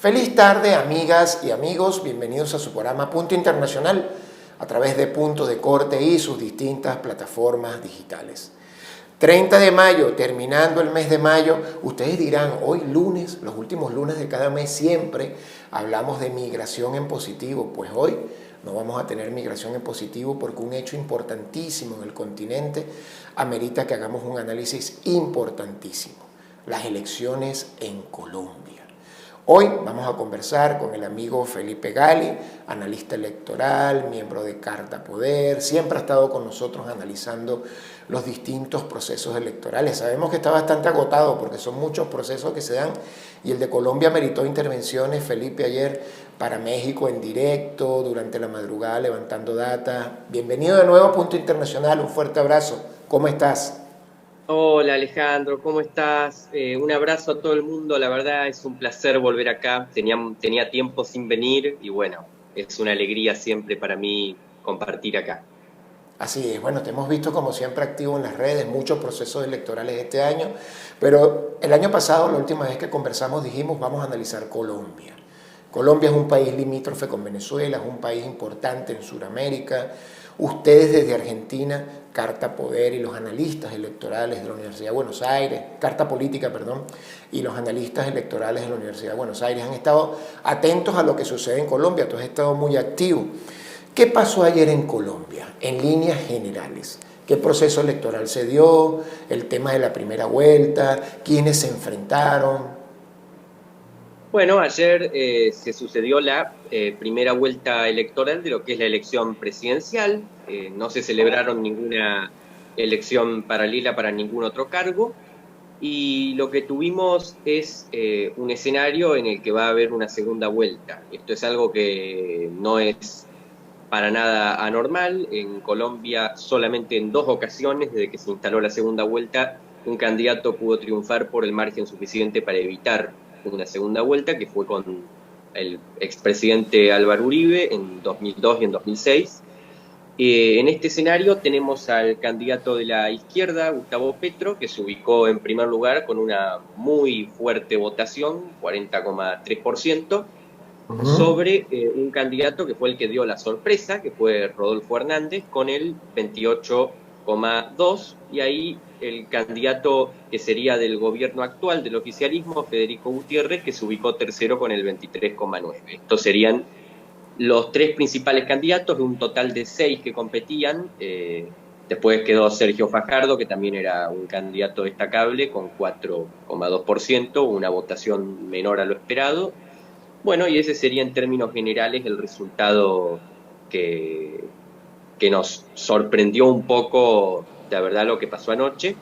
Feliz tarde, amigas y amigos. Bienvenidos a su programa Punto Internacional a través de Punto de Corte y sus distintas plataformas digitales. 30 de mayo, terminando el mes de mayo, ustedes dirán, hoy lunes, los últimos lunes de cada mes siempre hablamos de migración en positivo. Pues hoy no vamos a tener migración en positivo porque un hecho importantísimo en el continente amerita que hagamos un análisis importantísimo: las elecciones en Colombia. Hoy vamos a conversar con el amigo Felipe Gali, analista electoral, miembro de Carta Poder, siempre ha estado con nosotros analizando los distintos procesos electorales. Sabemos que está bastante agotado porque son muchos procesos que se dan y el de Colombia meritó intervenciones, Felipe, ayer para México en directo, durante la madrugada levantando data. Bienvenido de nuevo a Punto Internacional, un fuerte abrazo. ¿Cómo estás? Hola Alejandro, ¿cómo estás? Un abrazo a todo el mundo, la verdad es un placer volver acá, tenía tiempo sin venir y bueno, es una alegría siempre para mí compartir acá. Así es, bueno, te hemos visto como siempre activo en las redes, muchos procesos electorales este año, pero el año pasado, la última vez que conversamos, dijimos vamos a analizar Colombia. Colombia es un país limítrofe con Venezuela, es un país importante en Sudamérica. Ustedes desde Argentina, Carta Poder y los analistas electorales de la Universidad de Buenos Aires, Carta Política, perdón, y los analistas electorales de la Universidad de Buenos Aires han estado atentos a lo que sucede en Colombia, tú has estado muy activo. ¿Qué pasó ayer en Colombia, en líneas generales? ¿Qué proceso electoral se dio? El tema de la primera vuelta, quiénes se enfrentaron. Bueno, ayer se sucedió la primera vuelta electoral de lo que es la elección presidencial, no se celebraron ninguna elección paralela para ningún otro cargo. Y lo que tuvimos es un escenario en el que va a haber una segunda vuelta. Esto es algo que no es para nada anormal. En Colombia, solamente en 2 ocasiones, desde que se instaló la segunda vuelta, un candidato pudo triunfar por el margen suficiente para evitar una segunda vuelta, que fue con el expresidente Álvaro Uribe en 2002 y en 2006. En este escenario tenemos al candidato de la izquierda, Gustavo Petro, que se ubicó en primer lugar con una muy fuerte votación, 40,3%, sobre un candidato que fue el que dio la sorpresa, que fue Rodolfo Hernández, con el 28,2%, y ahí el candidato que sería del gobierno actual, del oficialismo, Federico Gutiérrez, que se ubicó tercero con el 23,9%. Estos serían los tres principales candidatos, de un total de 6 que competían. Después quedó Sergio Fajardo, que también era un candidato destacable, con 4,2%, una votación menor a lo esperado. Bueno, y ese sería en términos generales el resultado que, que nos sorprendió un poco, la verdad, lo que pasó anoche.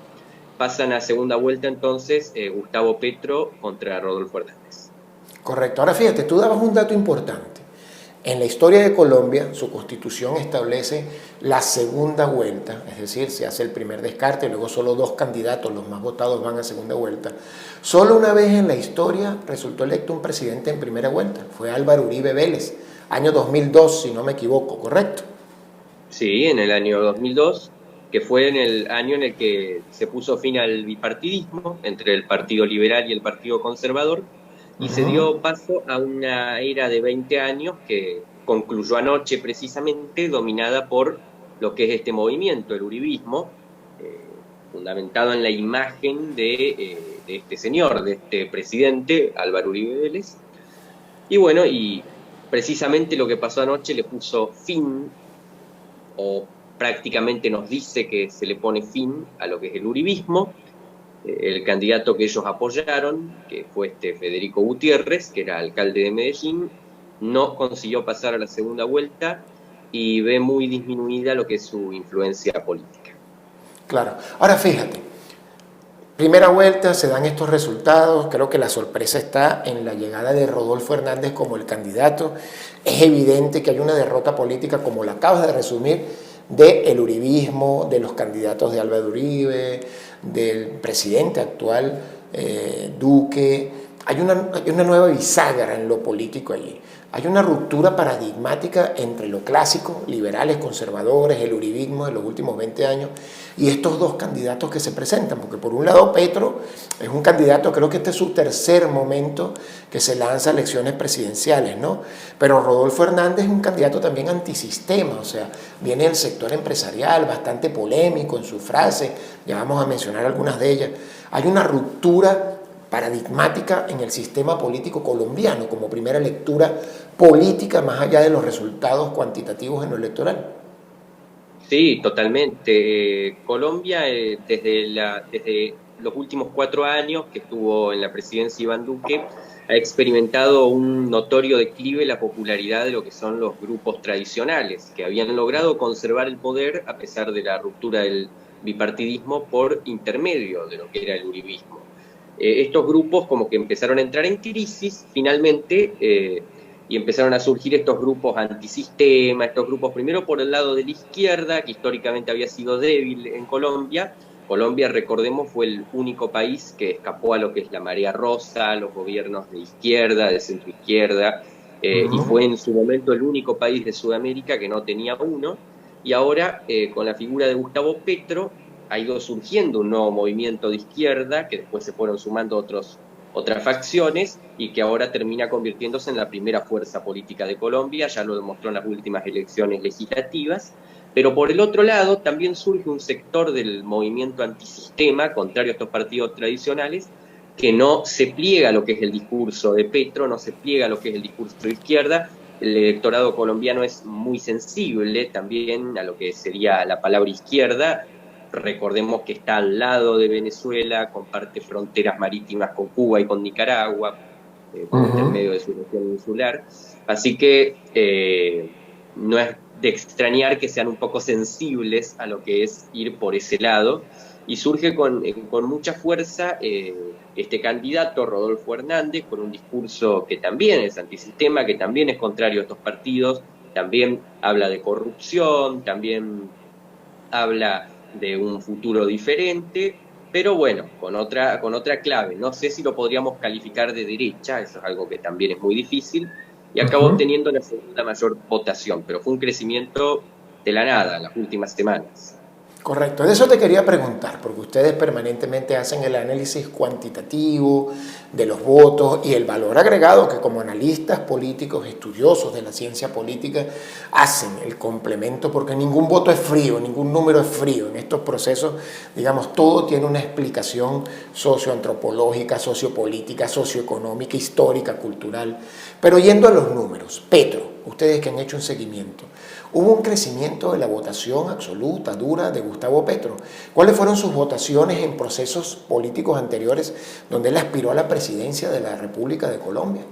Pasan a segunda vuelta entonces Gustavo Petro contra Rodolfo Hernández. Correcto. Ahora fíjate, tú dabas un dato importante. En la historia de Colombia, su constitución establece la segunda vuelta, es decir, se hace el primer descarte, luego solo 2 candidatos, los más votados, van a segunda vuelta. Solo una vez en la historia resultó electo un presidente en primera vuelta, fue Álvaro Uribe Vélez, año 2002, si no me equivoco, ¿correcto? Sí, en el año 2002, que fue en el año en el que se puso fin al bipartidismo entre el Partido Liberal y el Partido Conservador, y se Uh-huh. dio paso a una era de 20 años que concluyó anoche precisamente, dominada por lo que es este movimiento, el uribismo, fundamentado en la imagen de este señor, de este presidente, Álvaro Uribe Vélez. Y bueno, y precisamente lo que pasó anoche le puso fin, o prácticamente nos dice que se le pone fin a lo que es el uribismo. El candidato que ellos apoyaron, que fue este Federico Gutiérrez, que era alcalde de Medellín, no consiguió pasar a la segunda vuelta y ve muy disminuida lo que es su influencia política. Claro. Ahora fíjate, primera vuelta, se dan estos resultados, creo que la sorpresa está en la llegada de Rodolfo Hernández como el candidato. Es evidente que hay una derrota política, como la acabas de resumir, del uribismo, de los candidatos de Álvaro Uribe, del presidente actual, Duque. Hay una nueva bisagra en lo político allí. hay una ruptura paradigmática entre lo clásico, liberales, conservadores, el uribismo de los últimos 20 años, y estos dos candidatos que se presentan, porque por un lado Petro es un candidato, creo que este es su tercer momento que se lanza a elecciones presidenciales, ¿no? Pero Rodolfo Hernández es un candidato también antisistema, o sea, viene del sector empresarial, bastante polémico en su frase, ya vamos a mencionar algunas de ellas. Hay una ruptura paradigmática en el sistema político colombiano como primera lectura política más allá de los resultados cuantitativos en lo electoral. Sí, totalmente. Colombia, desde los últimos 4 años que estuvo en la presidencia Iván Duque, ha experimentado un notorio declive en la popularidad de lo que son los grupos tradicionales, que habían logrado conservar el poder a pesar de la ruptura del bipartidismo por intermedio de lo que era el uribismo. Estos grupos como que empezaron a entrar en crisis finalmente, y empezaron a surgir estos grupos antisistema, estos grupos primero por el lado de la izquierda, que históricamente había sido débil en Colombia. Colombia, recordemos, fue el único país que escapó a lo que es la marea rosa, los gobiernos de izquierda, de centroizquierda, y fue en su momento el único país de Sudamérica que no tenía uno. Y ahora, con la figura de Gustavo Petro, ha ido surgiendo un nuevo movimiento de izquierda, que después se fueron sumando otras facciones y que ahora termina convirtiéndose en la primera fuerza política de Colombia, ya lo demostró en las últimas elecciones legislativas. Pero por el otro lado también surge un sector del movimiento antisistema, contrario a estos partidos tradicionales, que no se pliega a lo que es el discurso de Petro, no se pliega a lo que es el discurso de izquierda. El electorado colombiano es muy sensible también a lo que sería la palabra izquierda. Recordemos que está al lado de Venezuela, comparte fronteras marítimas con Cuba y con Nicaragua, por intermedio de su región insular. Así que no es de extrañar que sean un poco sensibles a lo que es ir por ese lado. Y surge con mucha fuerza este candidato, Rodolfo Hernández, con un discurso que también es antisistema, que también es contrario a estos partidos, también habla de corrupción, también habla de un futuro diferente, pero bueno, con otra clave. No sé si lo podríamos calificar de derecha, eso es algo que también es muy difícil, y acabó obteniendo la segunda mayor votación, pero fue un crecimiento de la nada en las últimas semanas. Correcto, de eso te quería preguntar, porque ustedes permanentemente hacen el análisis cuantitativo de los votos y el valor agregado que como analistas políticos, estudiosos de la ciencia política, hacen el complemento, porque ningún voto es frío, ningún número es frío. En estos procesos, digamos, todo tiene una explicación socioantropológica, sociopolítica, socioeconómica, histórica, cultural. Pero yendo a los números, Petro, ustedes que han hecho un seguimiento, hubo un crecimiento de la votación absoluta, dura, de Gustavo Petro. ¿Cuáles fueron sus votaciones en procesos políticos anteriores donde él aspiró a la presidencia de la República de Colombia?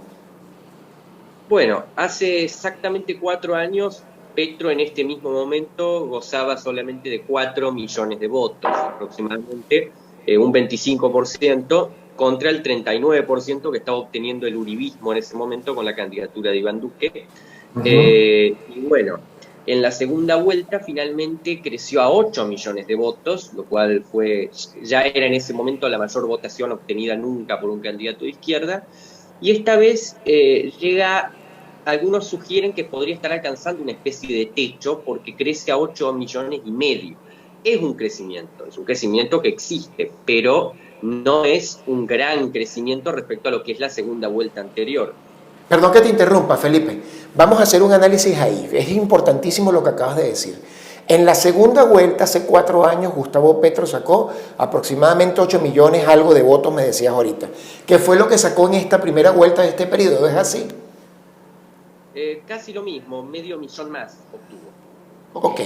Bueno, hace exactamente 4 años, Petro en este mismo momento gozaba solamente de 4 millones de votos, aproximadamente un 25%, contra el 39% que estaba obteniendo el uribismo en ese momento con la candidatura de Iván Duque. Y bueno, en la segunda vuelta finalmente creció a 8 millones de votos, lo cual ya era en ese momento la mayor votación obtenida nunca por un candidato de izquierda. Y esta vez algunos sugieren que podría estar alcanzando una especie de techo porque crece a 8 millones y medio. Es un crecimiento que existe, pero no es un gran crecimiento respecto a lo que es la segunda vuelta anterior. Perdón que te interrumpa, Felipe. Vamos a hacer un análisis ahí. Es importantísimo lo que acabas de decir. En la segunda vuelta, hace 4 años, Gustavo Petro sacó aproximadamente 8 millones algo de votos, me decías ahorita. ¿Qué fue lo que sacó en esta primera vuelta de este periodo? ¿Es así? Casi lo mismo, medio millón más obtuvo. Ok.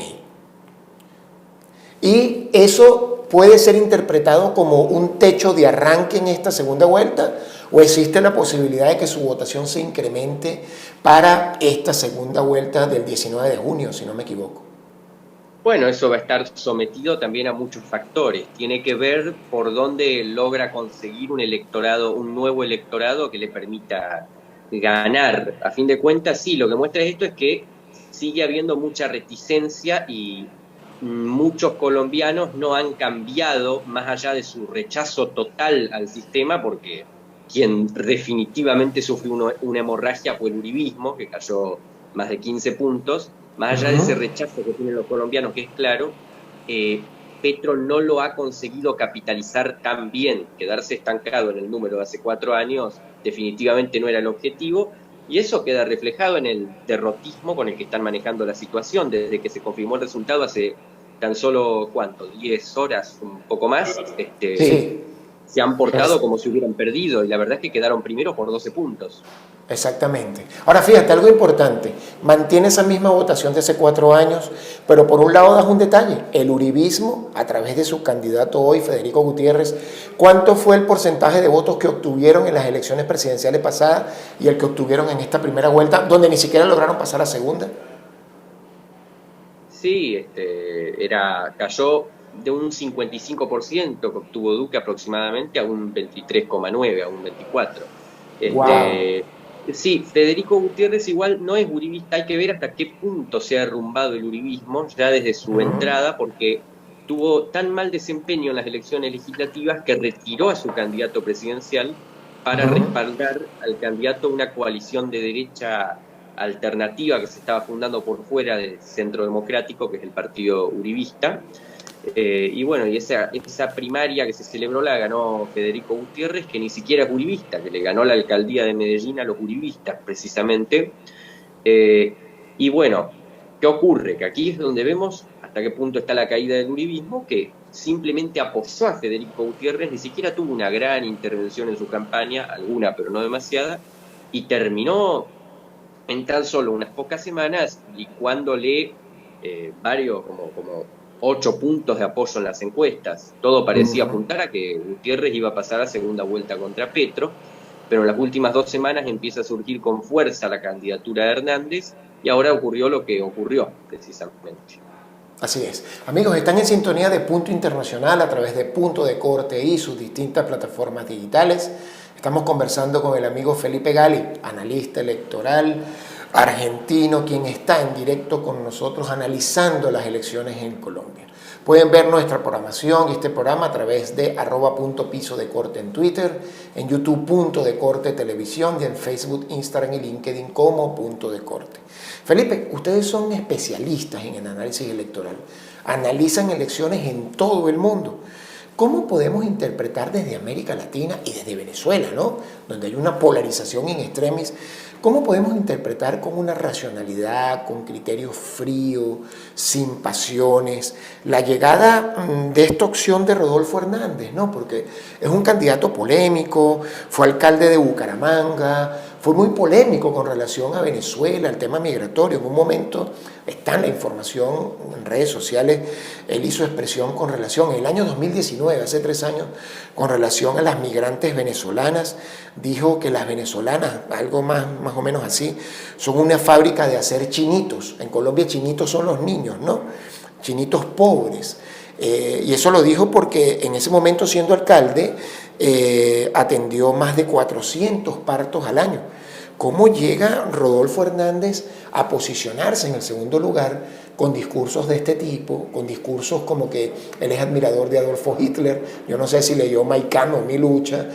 ¿Y eso puede ser interpretado como un techo de arranque en esta segunda vuelta? ¿O existe la posibilidad de que su votación se incremente para esta segunda vuelta del 19 de junio, si no me equivoco? Bueno, eso va a estar sometido también a muchos factores. Tiene que ver por dónde logra conseguir un nuevo electorado que le permita ganar. A fin de cuentas, sí, lo que muestra esto es que sigue habiendo mucha reticencia y muchos colombianos no han cambiado más allá de su rechazo total al sistema porque quien definitivamente sufrió una hemorragia fue el uribismo, que cayó más de 15 puntos. Más allá de ese rechazo que tienen los colombianos, que es claro, Petro no lo ha conseguido capitalizar tan bien. Quedarse estancado en el número de hace 4 años definitivamente no era el objetivo, y eso queda reflejado en el derrotismo con el que están manejando la situación. Desde que se confirmó el resultado hace tan solo, ¿cuánto? 10 horas, un poco más, Sí, se han portado es, como si hubieran perdido, y la verdad es que quedaron primero por 12 puntos. exactamente. Ahora fíjate, algo importante, mantiene esa misma votación de hace 4 años, pero por un lado das un detalle, el uribismo, a través de su candidato hoy, Federico Gutiérrez, ¿cuánto fue el porcentaje de votos que obtuvieron en las elecciones presidenciales pasadas y el que obtuvieron en esta primera vuelta, donde ni siquiera lograron pasar a segunda? Sí, cayó de un 55% que obtuvo Duque aproximadamente a un 23,9, a un 24. ¡Wow! Este, sí, Federico Gutiérrez igual no es uribista, hay que ver hasta qué punto se ha derrumbado el uribismo ya desde su entrada, porque tuvo tan mal desempeño en las elecciones legislativas que retiró a su candidato presidencial para respaldar al candidato de una coalición de derecha alternativa que se estaba fundando por fuera del Centro Democrático, que es el partido uribista. Y bueno, y esa primaria que se celebró la ganó Federico Gutiérrez, que ni siquiera es uribista, que le ganó la alcaldía de Medellín a los uribistas, precisamente. Eh, y bueno, ¿qué ocurre? Que aquí es donde vemos hasta qué punto está la caída del uribismo, que simplemente apoyó a Federico Gutiérrez, ni siquiera tuvo una gran intervención en su campaña, alguna, pero no demasiada, y terminó en tan solo unas pocas semanas licuándole varios, como 8 puntos de apoyo en las encuestas. Todo parecía apuntar a que Gutiérrez iba a pasar a segunda vuelta contra Petro, pero en las últimas 2 semanas empieza a surgir con fuerza la candidatura de Hernández, y ahora ocurrió lo que ocurrió, precisamente. Así es. Amigos, están en sintonía de Punto Internacional a través de Punto de Corte y sus distintas plataformas digitales. Estamos conversando con el amigo Felipe Gali, analista electoral argentino, quien está en directo con nosotros analizando las elecciones en Colombia. Pueden ver nuestra programación y este programa a través de @punto_piso de corte en Twitter, en YouTube Punto de Corte Televisión y en Facebook, Instagram y LinkedIn como Punto de Corte. Felipe, ustedes son especialistas en el análisis electoral, analizan elecciones en todo el mundo. ¿Cómo podemos interpretar desde América Latina y desde Venezuela, ¿no?, donde hay una polarización in extremis, cómo podemos interpretar con una racionalidad, con criterio frío, sin pasiones, la llegada de esta opción de Rodolfo Hernández, ¿no? Porque es un candidato polémico, fue alcalde de Bucaramanga, fue muy polémico con relación a Venezuela, al tema migratorio. En un momento está en la información en redes sociales, él hizo expresión con relación, en el año 2019, hace 3 años, con relación a las migrantes venezolanas, dijo que las venezolanas, algo más o menos así, son una fábrica de hacer chinitos. En Colombia chinitos son los niños, ¿no? Chinitos pobres. Y eso lo dijo porque en ese momento, siendo alcalde, atendió más de 400 partos al año. ¿Cómo llega Rodolfo Hernández a posicionarse en el segundo lugar con discursos de este tipo, con discursos como que él es admirador de Adolfo Hitler? Yo no sé si leyó Mein Kampf o Mi Lucha.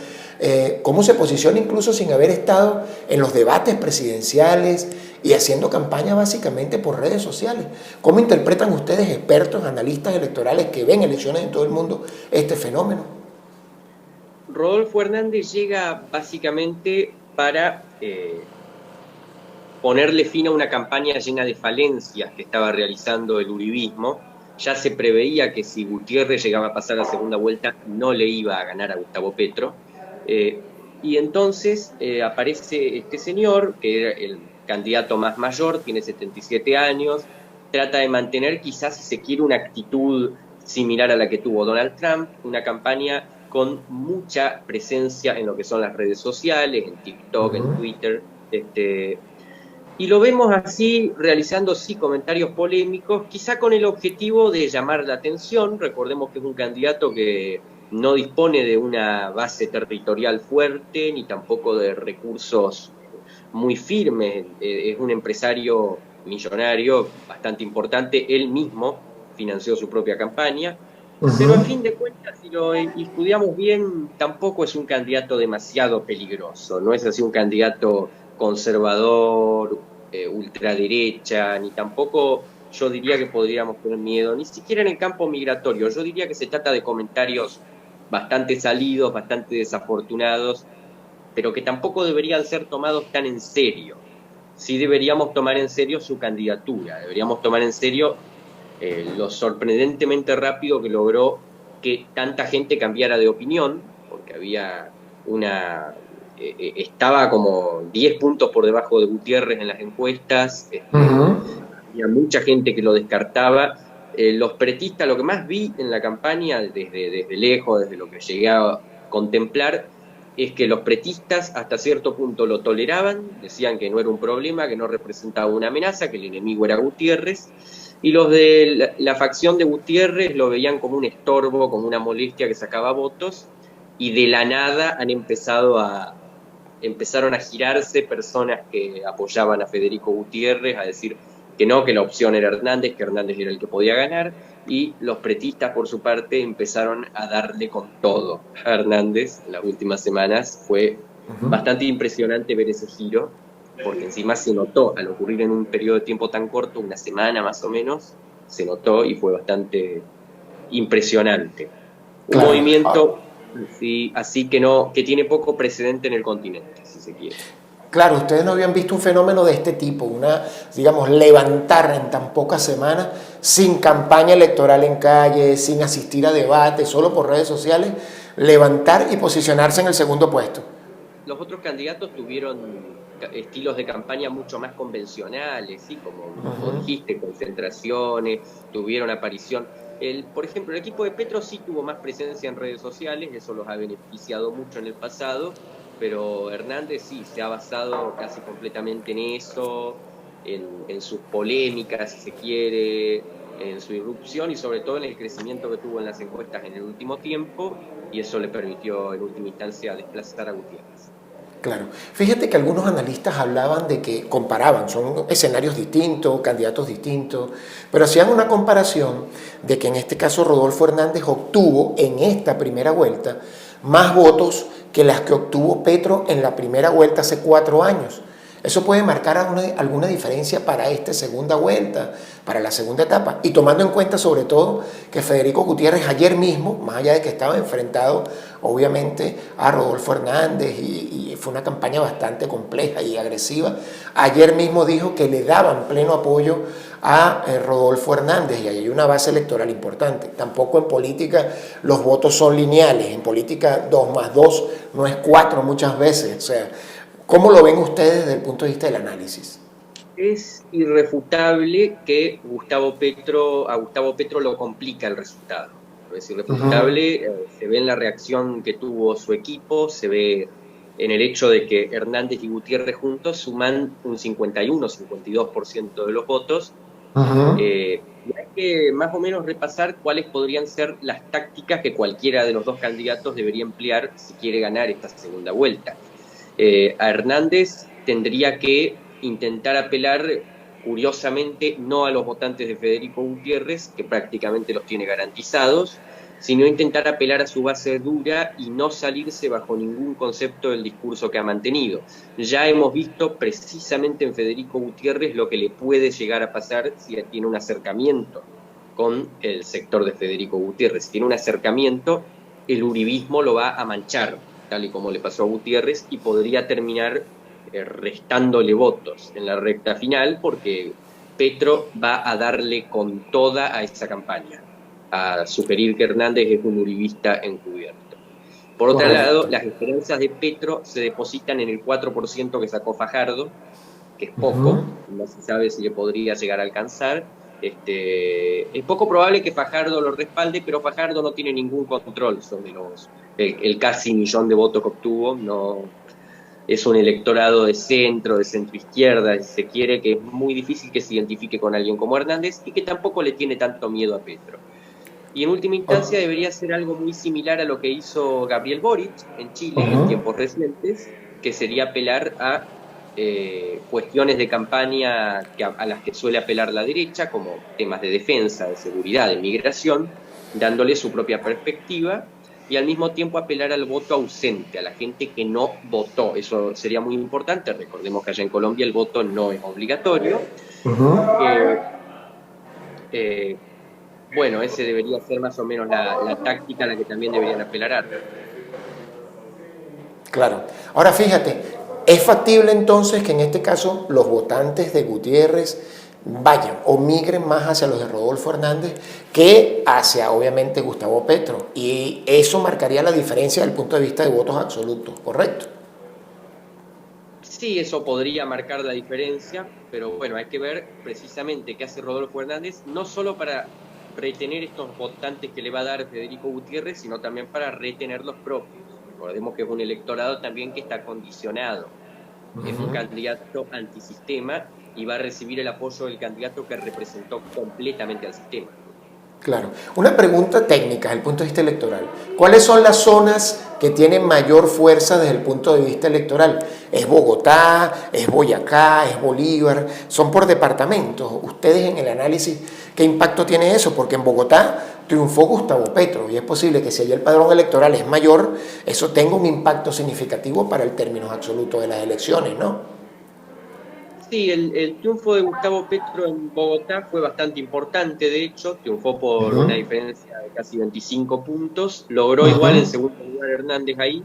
¿Cómo se posiciona incluso sin haber estado en los debates presidenciales y haciendo campaña básicamente por redes sociales? ¿Cómo interpretan ustedes, expertos, analistas electorales que ven elecciones en todo el mundo, este fenómeno? Rodolfo Hernández llega básicamente para ponerle fin a una campaña llena de falencias que estaba realizando el uribismo. Ya se preveía que si Gutiérrez llegaba a pasar la segunda vuelta no le iba a ganar a Gustavo Petro. Y entonces aparece este señor, que era el candidato más mayor, tiene 77 años, trata de mantener quizás, si se quiere, una actitud similar a la que tuvo Donald Trump, una campaña con mucha presencia en lo que son las redes sociales, en TikTok, en Twitter, y lo vemos así, realizando sí comentarios polémicos, quizá con el objetivo de llamar la atención. Recordemos que es un candidato que no dispone de una base territorial fuerte, ni tampoco de recursos muy firmes. Es un empresario millonario bastante importante, él mismo financió su propia campaña, Pero a Ujú, fin de cuentas, si lo estudiamos bien, tampoco es un candidato demasiado peligroso. No es así un candidato conservador, ultraderecha, ni tampoco yo diría que podríamos tener miedo, ni siquiera en el campo migratorio. Yo diría que se trata de comentarios bastante salidos, bastante desafortunados, pero que tampoco deberían ser tomados tan en serio. Sí deberíamos tomar en serio su candidatura, deberíamos tomar en serio lo sorprendentemente rápido que logró que tanta gente cambiara de opinión, porque había una, estaba como 10 puntos por debajo de Gutiérrez en las encuestas, ujú. había mucha gente que lo descartaba. Los pretistas, lo que más vi en la campaña, desde lejos, desde lo que llegué a contemplar, es que los pretistas hasta cierto punto lo toleraban, decían que no era un problema, que no representaba una amenaza, que el enemigo era Gutiérrez, y los de la facción de Gutiérrez lo veían como un estorbo, como una molestia que sacaba votos, y de la nada empezaron a girarse personas que apoyaban a Federico Gutiérrez, a decir que no, que la opción era Hernández, que Hernández era el que podía ganar, y los pretistas, por su parte, empezaron a darle con todo a Hernández en las últimas semanas. Fue bastante impresionante ver ese giro, porque encima se notó, al ocurrir en un periodo de tiempo tan corto, una semana más o menos, se notó y fue bastante impresionante. Un Claro. Ah, movimiento así que no, que tiene poco precedente en el continente, si se quiere. claro, ustedes no habían visto un fenómeno de este tipo, una, digamos, levantar en tan pocas semanas, sin campaña electoral en calle, sin asistir a debates, solo por redes sociales, levantar y posicionarse en el segundo puesto. Los otros candidatos tuvieron estilos de campaña mucho más convencionales, ¿sí? Como vos dijiste, concentraciones, tuvieron aparición. Por ejemplo, el equipo de Petro sí tuvo más presencia en redes sociales, eso los ha beneficiado mucho en el pasado, pero Hernández sí, se ha basado casi completamente en eso, en sus polémicas, si se quiere, en su irrupción y sobre todo en el crecimiento que tuvo en las encuestas en el último tiempo, y eso le permitió en última instancia desplazar a Gutiérrez. Claro. Fíjate que algunos analistas hablaban de que comparaban, son escenarios distintos, candidatos distintos, pero hacían una comparación de que en este caso Rodolfo Hernández obtuvo en esta primera vuelta más votos que las que obtuvo Petro en la primera vuelta hace 4 años. Eso puede marcar alguna diferencia para esta segunda vuelta, para la segunda etapa. Y tomando en cuenta sobre todo que Federico Gutiérrez ayer mismo, más allá de que estaba enfrentado obviamente a Rodolfo Hernández y fue una campaña bastante compleja y agresiva, ayer mismo dijo que le daban pleno apoyo a Rodolfo Hernández y ahí hay una base electoral importante. Tampoco en política los votos son lineales, en política 2 más 2 no es 4 muchas veces, o sea, ¿cómo lo ven ustedes desde el punto de vista del análisis? Es irrefutable que a Gustavo Petro lo complica el resultado. Es Uh -huh. irrefutable, se ve en la reacción que tuvo su equipo, se ve en el hecho de que Hernández y Gutiérrez juntos suman un 51-52% de los votos. Uh -huh. Y hay que más o menos repasar cuáles podrían ser las tácticas que cualquiera de los dos candidatos debería emplear si quiere ganar esta segunda vuelta. A Hernández tendría que intentar apelar, curiosamente, no a los votantes de Federico Gutiérrez, que prácticamente los tiene garantizados, sino intentar apelar a su base dura y no salirse bajo ningún concepto del discurso que ha mantenido. Ya hemos visto precisamente en Federico Gutiérrez lo que le puede llegar a pasar si tiene un acercamiento con el sector de Federico Gutiérrez. Si tiene un acercamiento, el uribismo lo va a manchar, tal y como le pasó a Gutiérrez, y podría terminar restándole votos en la recta final, porque Petro va a darle con toda a esa campaña, a sugerir que Hernández es un uribista encubierto. Por otro lado, Correcto. las esperanzas de Petro se depositan en el 4% que sacó Fajardo, que es Uh -huh. poco, no se sabe si le podría llegar a alcanzar. Es poco probable que Fajardo lo respalde, pero Fajardo no tiene ningún control sobre el casi millón de votos que obtuvo. No, es un electorado de centro izquierda, si se quiere, que es muy difícil que se identifique con alguien como Hernández y que tampoco le tiene tanto miedo a Petro. Y en última instancia debería ser algo muy similar a lo que hizo Gabriel Boric en Uh Chile en -huh. tiempos recientes, que sería apelar a cuestiones de campaña a las que suele apelar la derecha, como temas de defensa, de seguridad, de migración, dándole su propia perspectiva y al mismo tiempo apelar al voto ausente, a la gente que no votó. Eso sería muy importante. Recordemos que allá en Colombia el voto no es obligatorio. Eh, eh, bueno, ese debería ser más o menos la táctica a la que también deberían apelar. Claro. Ahora fíjate, ¿es factible entonces que en este caso los votantes de Gutiérrez vayan o migren más hacia los de Rodolfo Hernández que hacia, obviamente, Gustavo Petro? Y eso marcaría la diferencia desde el punto de vista de votos absolutos, ¿correcto? Sí, eso podría marcar la diferencia, pero bueno, hay que ver precisamente qué hace Rodolfo Hernández, no solo para retener estos votantes que le va a dar Federico Gutiérrez, sino también para retener los propios. Recordemos que es un electorado también que está condicionado, es un candidato antisistema y va a recibir el apoyo del candidato que representó completamente al sistema. Claro. Una pregunta técnica desde el punto de vista electoral. ¿Cuáles son las zonas que tienen mayor fuerza desde el punto de vista electoral? ¿Es Bogotá? ¿Es Boyacá? ¿Es Bolívar? Son por departamentos. Ustedes en el análisis, ¿qué impacto tiene eso? Porque en Bogotá triunfó Gustavo Petro y es posible que si allá el padrón electoral es mayor, eso tenga un impacto significativo para el término absoluto de las elecciones, ¿no? Sí, el triunfo de Gustavo Petro en Bogotá fue bastante importante, de hecho, triunfó por una diferencia de casi 25 puntos, logró igual en segundo lugar Hernández ahí.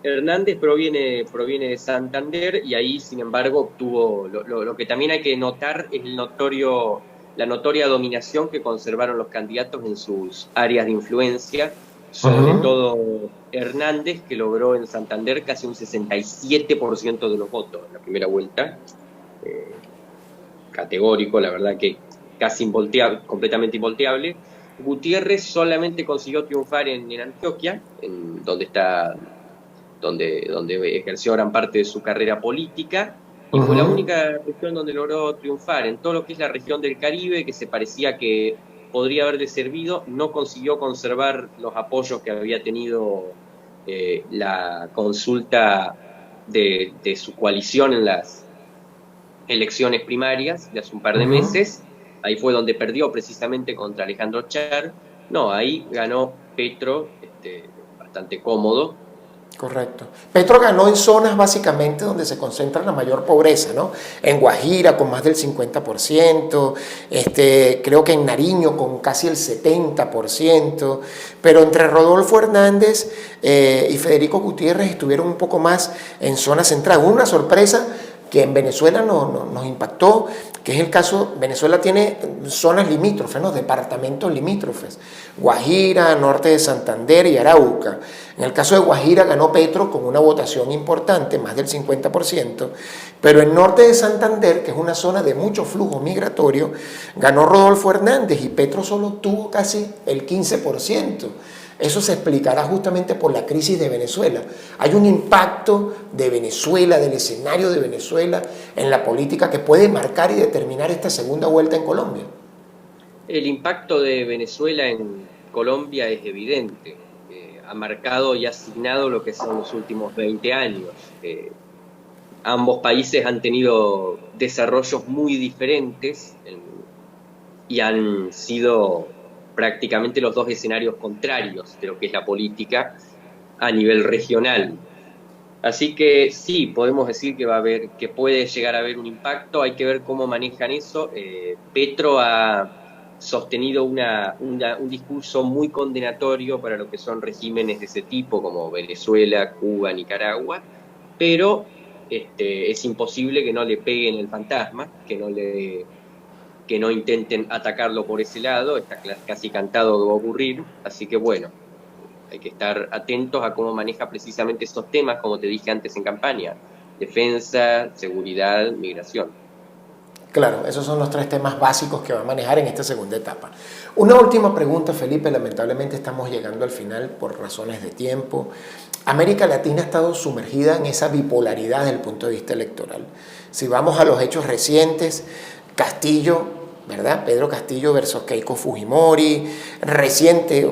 Hernández proviene de Santander y ahí, sin embargo, obtuvo, lo que también hay que notar es la notoria dominación que conservaron los candidatos en sus áreas de influencia, sobre todo Hernández, que logró en Santander casi un 67% de los votos en la primera vuelta. Categórico, la verdad que casi completamente involteable. Gutiérrez solamente consiguió triunfar en Antioquia, donde ejerció gran parte de su carrera política, y fue la única región donde logró triunfar. En todo lo que es la región del Caribe, que se parecía que podría haberle servido, no consiguió conservar los apoyos que había tenido la consulta de su coalición en las elecciones primarias de hace un par de meses. Ahí fue donde perdió precisamente contra Alejandro Char. No, ahí ganó Petro, bastante cómodo. Correcto. Petro ganó en zonas básicamente donde se concentra la mayor pobreza, ¿no? En Guajira con más del 50%, creo que en Nariño con casi el 70%, pero entre Rodolfo Hernández y Federico Gutiérrez estuvieron un poco más en zona central. Hubo una sorpresa que en Venezuela nos impactó, que es el caso, Venezuela tiene zonas limítrofes, ¿no? Departamentos limítrofes, Guajira, norte de Santander y Arauca. En el caso de Guajira ganó Petro con una votación importante, más del 50%, pero en norte de Santander, que es una zona de mucho flujo migratorio, ganó Rodolfo Hernández y Petro solo tuvo casi el 15%. Eso se explicará justamente por la crisis de Venezuela. Hay un impacto de Venezuela, del escenario de Venezuela en la política que puede marcar y determinar esta segunda vuelta en Colombia. El impacto de Venezuela en Colombia es evidente. Ha marcado y asignado lo que son los últimos 20 años. Ambos países han tenido desarrollos muy diferentes y han sido prácticamente los dos escenarios contrarios de lo que es la política a nivel regional. Así que sí, podemos decir que puede llegar a haber un impacto, hay que ver cómo manejan eso. Petro ha sostenido un discurso muy condenatorio para lo que son regímenes de ese tipo, como Venezuela, Cuba, Nicaragua, pero es imposible que no le peguen el fantasma, que no intenten atacarlo por ese lado, está casi cantado que va a ocurrir, así que bueno, hay que estar atentos a cómo maneja precisamente esos temas, como te dije antes en campaña, defensa, seguridad, migración. Claro, esos son los tres temas básicos que va a manejar en esta segunda etapa. Una última pregunta, Felipe, lamentablemente estamos llegando al final por razones de tiempo. América Latina ha estado sumergida en esa bipolaridad desde el punto de vista electoral. Si vamos a los hechos recientes, Castillo, ¿verdad? Pedro Castillo versus Keiko Fujimori, reciente,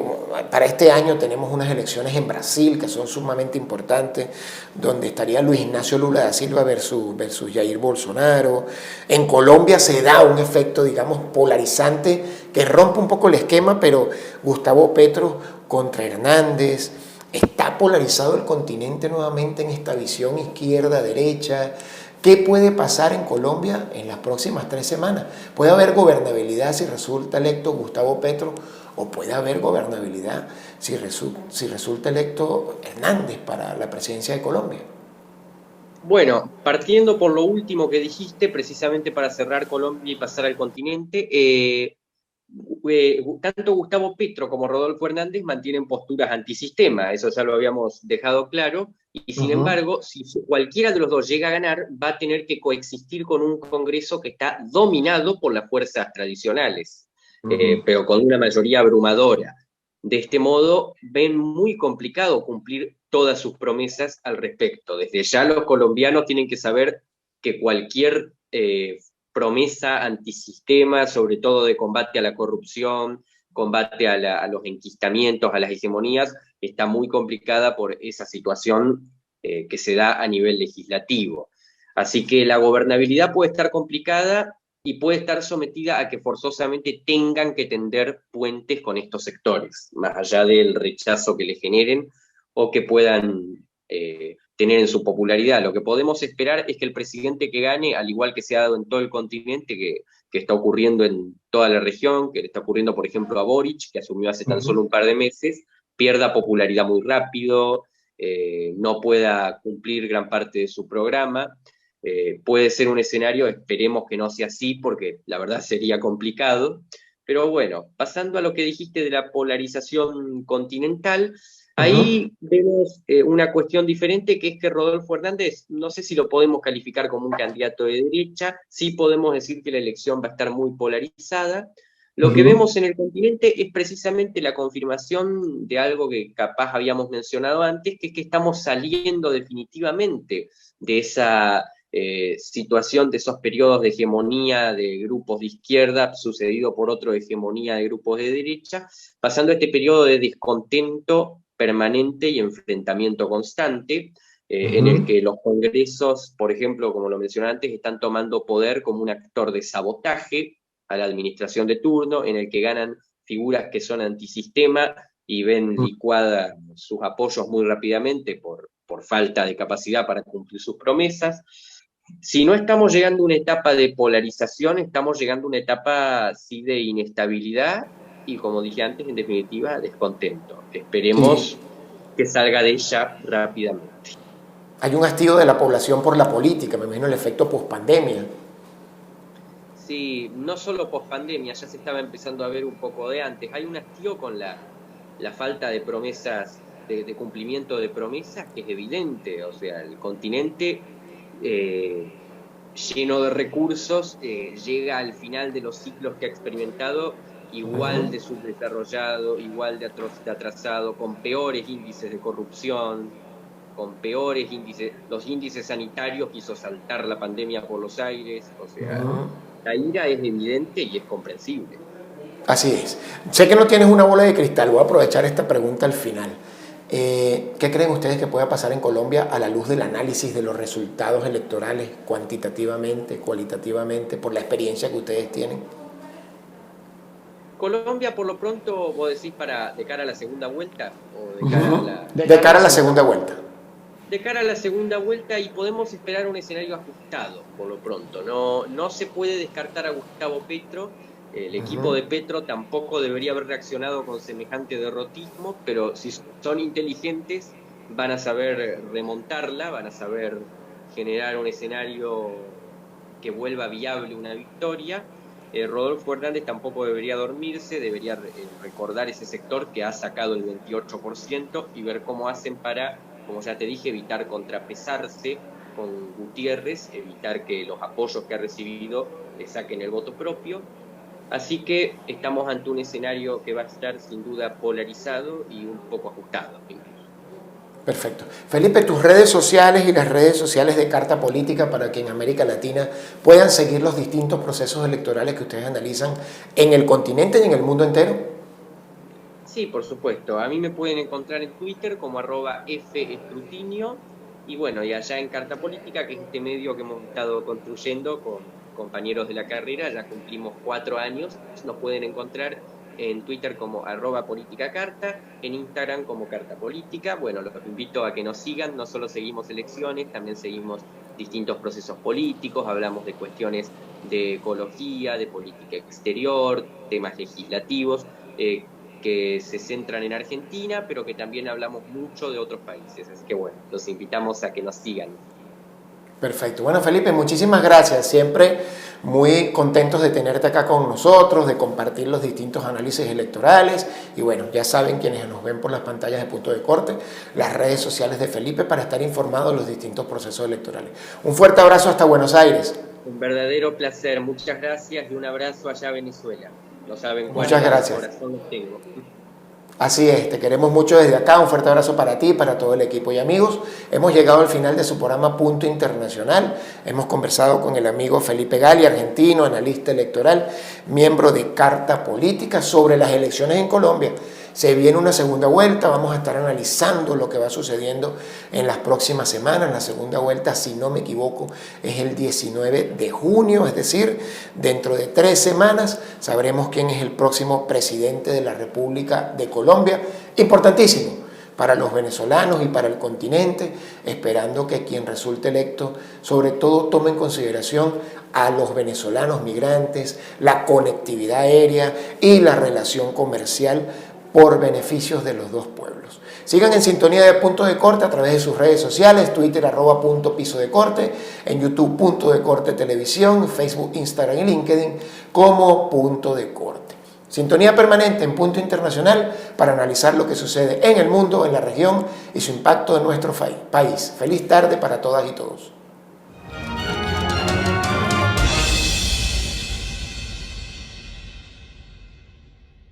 para este año tenemos unas elecciones en Brasil que son sumamente importantes, donde estaría Luis Ignacio Lula da Silva versus Jair Bolsonaro. En Colombia se da un efecto, digamos, polarizante que rompe un poco el esquema, pero Gustavo Petro contra Hernández. Está polarizado el continente nuevamente en esta visión izquierda-derecha. ¿Qué puede pasar en Colombia en las próximas 3 semanas? ¿Puede haber gobernabilidad si resulta electo Gustavo Petro o puede haber gobernabilidad si resulta electo Hernández para la presidencia de Colombia? Bueno, partiendo por lo último que dijiste, precisamente para cerrar Colombia y pasar al continente, tanto Gustavo Petro como Rodolfo Hernández mantienen posturas antisistema, eso ya lo habíamos dejado claro, y sin embargo, si cualquiera de los dos llega a ganar, va a tener que coexistir con un Congreso que está dominado por las fuerzas tradicionales, pero con una mayoría abrumadora. De este modo, ven muy complicado cumplir todas sus promesas al respecto. Desde ya los colombianos tienen que saber que cualquier promesa antisistema, sobre todo de combate a la corrupción, combate a los enquistamientos, a las hegemonías, está muy complicada por esa situación que se da a nivel legislativo. Así que la gobernabilidad puede estar complicada y puede estar sometida a que forzosamente tengan que tender puentes con estos sectores, más allá del rechazo que le generen o que puedan tener en su popularidad. Lo que podemos esperar es que el presidente que gane, al igual que se ha dado en todo el continente, que está ocurriendo en toda la región, que le está ocurriendo, por ejemplo, a Boric, que asumió hace tan solo un par de meses, pierda popularidad muy rápido, no pueda cumplir gran parte de su programa. Puede ser un escenario, esperemos que no sea así, porque la verdad sería complicado. Pero bueno, pasando a lo que dijiste de la polarización continental, ahí vemos una cuestión diferente, que es que Rodolfo Hernández, no sé si lo podemos calificar como un candidato de derecha, sí podemos decir que la elección va a estar muy polarizada. Lo que vemos en el continente es precisamente la confirmación de algo que capaz habíamos mencionado antes, que es que estamos saliendo definitivamente de esa situación, de esos periodos de hegemonía de grupos de izquierda, sucedido por otro de hegemonía de grupos de derecha, pasando a este periodo de descontento permanente y enfrentamiento constante, en el que los congresos, por ejemplo, como lo mencioné antes, están tomando poder como un actor de sabotaje a la administración de turno, en el que ganan figuras que son antisistema y ven licuadas sus apoyos muy rápidamente por falta de capacidad para cumplir sus promesas. Si no estamos llegando a una etapa de polarización, estamos llegando a una etapa sí de inestabilidad y, como dije antes, en definitiva, descontento. Esperemos que salga de ella rápidamente. Hay un hastío de la población por la política, me imagino el efecto pospandemia. Sí, no solo pospandemia, ya se estaba empezando a ver un poco de antes. Hay un hastío con la falta de promesas, de cumplimiento de promesas, que es evidente. O sea, el continente lleno de recursos llega al final de los ciclos que ha experimentado igual de subdesarrollado, igual de atrasado, con peores índices de corrupción, con peores índices, los índices sanitarios que hizo saltar la pandemia por los aires. O sea, la ira es evidente y es comprensible. Así es. Sé que no tienes una bola de cristal, voy a aprovechar esta pregunta al final. ¿Qué creen ustedes que pueda pasar en Colombia a la luz del análisis de los resultados electorales, cuantitativamente, cualitativamente, por la experiencia que ustedes tienen? Colombia, por lo pronto, vos decís de cara a la segunda vuelta, o de cara a la... De cara a la segunda vuelta. De cara a la segunda vuelta, y podemos esperar un escenario ajustado, por lo pronto. No se puede descartar a Gustavo Petro. El equipo de Petro tampoco debería haber reaccionado con semejante derrotismo, pero si son inteligentes van a saber remontarla, van a saber generar un escenario que vuelva viable una victoria. Rodolfo Hernández tampoco debería dormirse, debería recordar ese sector que ha sacado el 28% y ver cómo hacen para, como ya te dije, evitar contrapesarse con Gutiérrez, evitar que los apoyos que ha recibido le saquen el voto propio. Así que estamos ante un escenario que va a estar sin duda polarizado y un poco ajustado. Perfecto. Felipe, tus redes sociales y las redes sociales de Carta Política para que en América Latina puedan seguir los distintos procesos electorales que ustedes analizan en el continente y en el mundo entero. Sí, por supuesto. A mí me pueden encontrar en Twitter como @fescrutinio y bueno, y allá en Carta Política, que es este medio que hemos estado construyendo con compañeros de la carrera, ya cumplimos 4 años, nos pueden encontrar en Twitter como @politicacarta, en Instagram como Carta Política. Bueno, los invito a que nos sigan, no solo seguimos elecciones, también seguimos distintos procesos políticos, hablamos de cuestiones de ecología, de política exterior, temas legislativos. Que se centran en Argentina, pero que también hablamos mucho de otros países. Así que bueno, los invitamos a que nos sigan. Perfecto. Bueno, Felipe, muchísimas gracias. Siempre muy contentos de tenerte acá con nosotros, de compartir los distintos análisis electorales. Y bueno, ya saben quienes nos ven por las pantallas de Punto de Corte, las redes sociales de Felipe para estar informados de los distintos procesos electorales. Un fuerte abrazo hasta Buenos Aires. Un verdadero placer. Muchas gracias y un abrazo allá a Venezuela. No saben cuál Muchas gracias. corazón tengo. Así es, te queremos mucho desde acá, un fuerte abrazo para ti y para todo el equipo. Y amigos, hemos llegado al final de su programa Punto Internacional. Hemos conversado con el amigo Felipe Gali, argentino, analista electoral, miembro de Carta Política, sobre las elecciones en Colombia. Se viene una segunda vuelta, vamos a estar analizando lo que va sucediendo en las próximas semanas. La segunda vuelta, si no me equivoco, es el 19 de junio, es decir, dentro de 3 semanas sabremos quién es el próximo presidente de la República de Colombia. Importantísimo para los venezolanos y para el continente, esperando que quien resulte electo, sobre todo tome en consideración a los venezolanos migrantes, la conectividad aérea y la relación comercial por beneficios de los dos pueblos. Sigan en sintonía de Punto de Corte a través de sus redes sociales, Twitter @punto_piso de corte, en YouTube Punto de Corte Televisión, Facebook, Instagram y LinkedIn como Punto de Corte. Sintonía permanente en Punto Internacional para analizar lo que sucede en el mundo, en la región y su impacto en nuestro país. Feliz tarde para todas y todos.